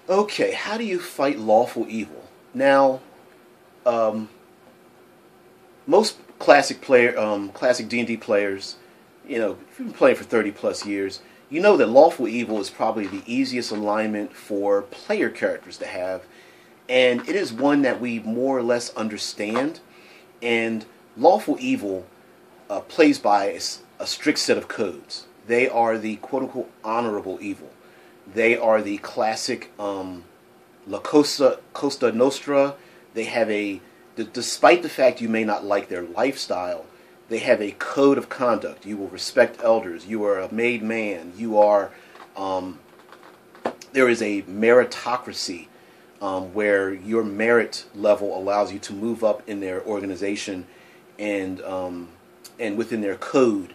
Okay, how do you fight lawful evil? Now, um, most classic D&D players, if you've been playing for 30 plus years, you know that lawful evil is probably the easiest alignment for player characters to have, and it is one that we more or less understand. And lawful evil plays by a strict set of codes. They are the quote unquote honorable evil. They are the classic La Costa Nostra. They have despite the fact you may not like their lifestyle, they have a code of conduct. You will respect elders. You are a made man. Um, there is a meritocracy where your merit level allows you to move up in their organization and within their code.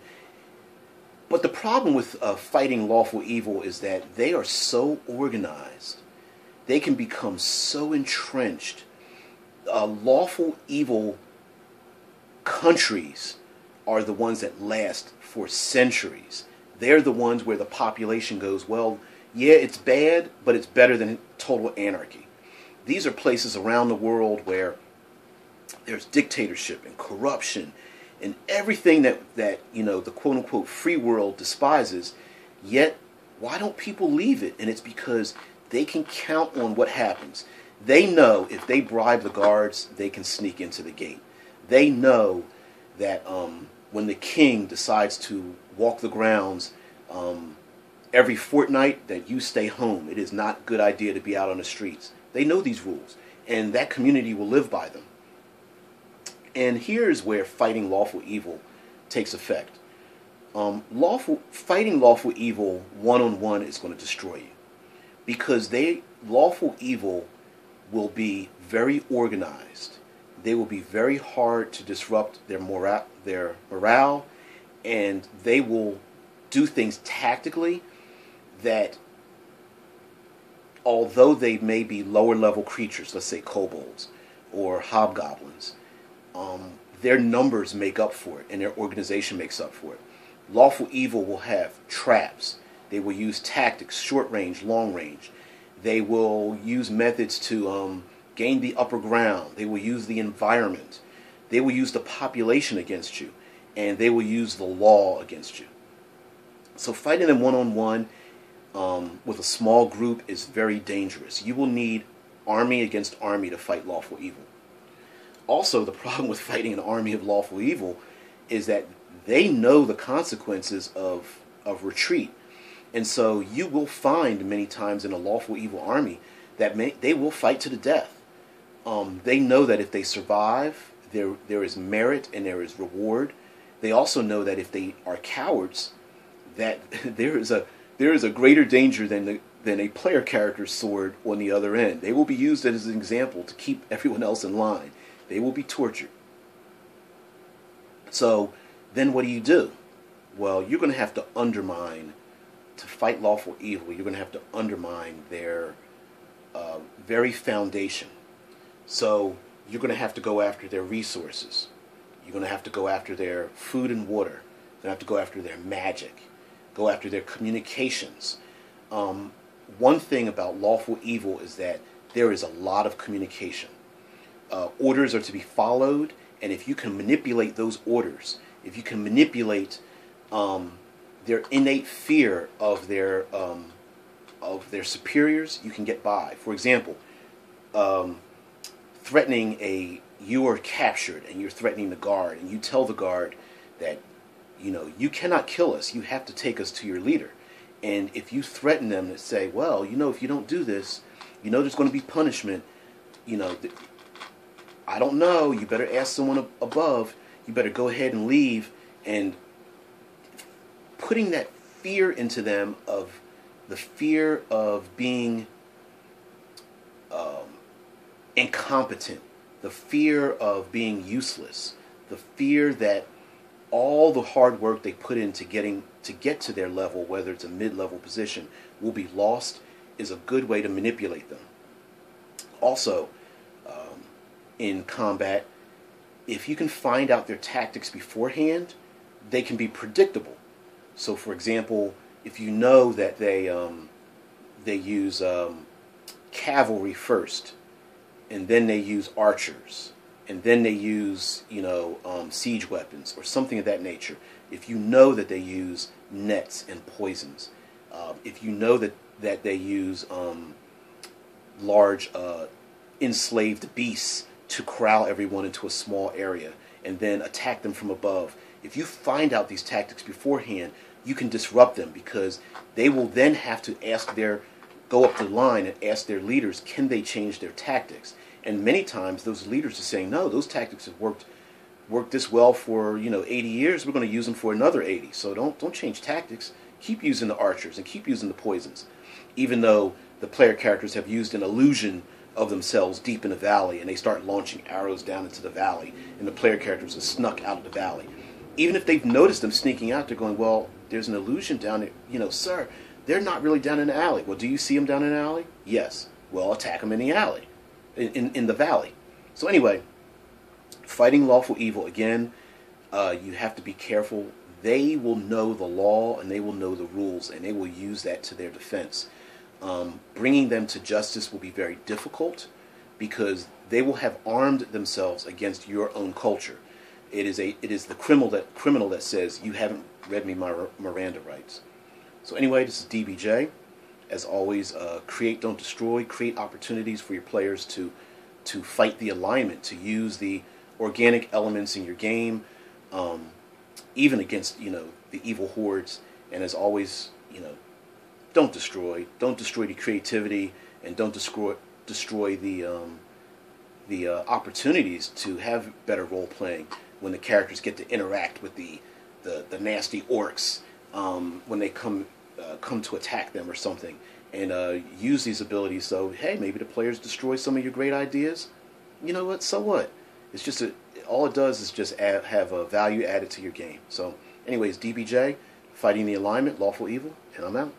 But the problem with fighting lawful evil is that they are so organized. They can become so entrenched. Lawful evil countries are the ones that last for centuries. They're the ones where the population goes, well, yeah, it's bad, but it's better than total anarchy. These are places around the world where there's dictatorship and corruption and everything that the quote-unquote free world despises. Yet, why don't people leave it? And it's because they can count on what happens. They know if they bribe the guards, they can sneak into the gate. They know that when the king decides to walk the grounds every fortnight, that you stay home. It is not a good idea to be out on the streets. They know these rules, and that community will live by them. And here's where fighting lawful evil takes effect. Fighting lawful evil one-on-one is going to destroy you, because lawful evil will be very organized. They will be very hard to disrupt their morale, and they will do things tactically that, although they may be lower level creatures, let's say kobolds or hobgoblins, their numbers make up for it, and their organization makes up for it. Lawful evil will have traps. They will use tactics, short range, long range. They will use methods to gain the upper ground. They will use the environment. They will use the population against you, and they will use the law against you. So fighting them one-on-one with a small group is very dangerous. You will need army against army to fight lawful evil. Also, the problem with fighting an army of lawful evil is that they know the consequences of retreat. And so you will find many times in a lawful evil army that they will fight to the death. They know that if they survive, there is merit and there is reward. They also know that if they are cowards, that there is a greater danger than a player character's sword on the other end. They will be used as an example to keep everyone else in line. They will be tortured. So then what do? Well, you're going to have to to fight lawful evil, you're going to have to undermine their very foundation. So you're going to have to go after their resources. You're going to have to go after their food and water. You're going to have to go after their magic. Go after their communications. One thing about lawful evil is that there is a lot of communication. Orders are to be followed, and if you can manipulate those orders, if you can manipulate their innate fear of their superiors, you can get by. For example, you are captured and you're threatening the guard, and you tell the guard that you cannot kill us, you have to take us to your leader. And if you threaten them and say, well, if you don't do this, there's going to be punishment, I don't know, you better ask someone above, you better go ahead and leave. And putting that fear into them, of the fear of being incompetent, the fear of being useless, the fear that all the hard work they put into get to their level, whether it's a mid-level position, will be lost, is a good way to manipulate them. Also, in combat, if you can find out their tactics beforehand, they can be predictable. So, for example, if you know that they use cavalry first, and then they use archers, and then they use, siege weapons or something of that nature. If you know that they use nets and poisons, if you know that they use large enslaved beasts to corral everyone into a small area and then attack them from above, if you find out these tactics beforehand, you can disrupt them, because they will then have to go up the line and ask their leaders, can they change their tactics? And many times those leaders are saying, no, those tactics have worked this well for 80 years. We're going to use them for another 80. So don't change tactics. Keep using the archers and keep using the poisons, even though the player characters have used an illusion of themselves deep in the valley, and they start launching arrows down into the valley, and the player characters are snuck out of the valley. Even if they've noticed them sneaking out, they're going, well, there's an illusion down there. Sir, they're not really down in the alley. Well, do you see them down in the alley? Yes. Well, attack them in the alley, in the valley. So anyway, fighting lawful evil, again, you have to be careful. They will know the law, and they will know the rules, and they will use that to their defense. Bringing them to justice will be very difficult, because they will have armed themselves against your own culture. It is the criminal that says, you haven't read me my Miranda rights. So anyway, this is DBJ. As always, create, don't destroy. Create opportunities for your players to fight the alignment, to use the organic elements in your game, even against the evil hordes. And as always, don't destroy. Don't destroy the creativity, and don't destroy the opportunities to have better role playing when the characters get to interact with the nasty orcs when they come to attack them or something, and use these abilities. So hey, maybe the players destroy some of your great ideas. You know what? So what? It's just all it does is just have a value added to your game. So anyways, DBJ, fighting the alignment, lawful evil, and I'm out.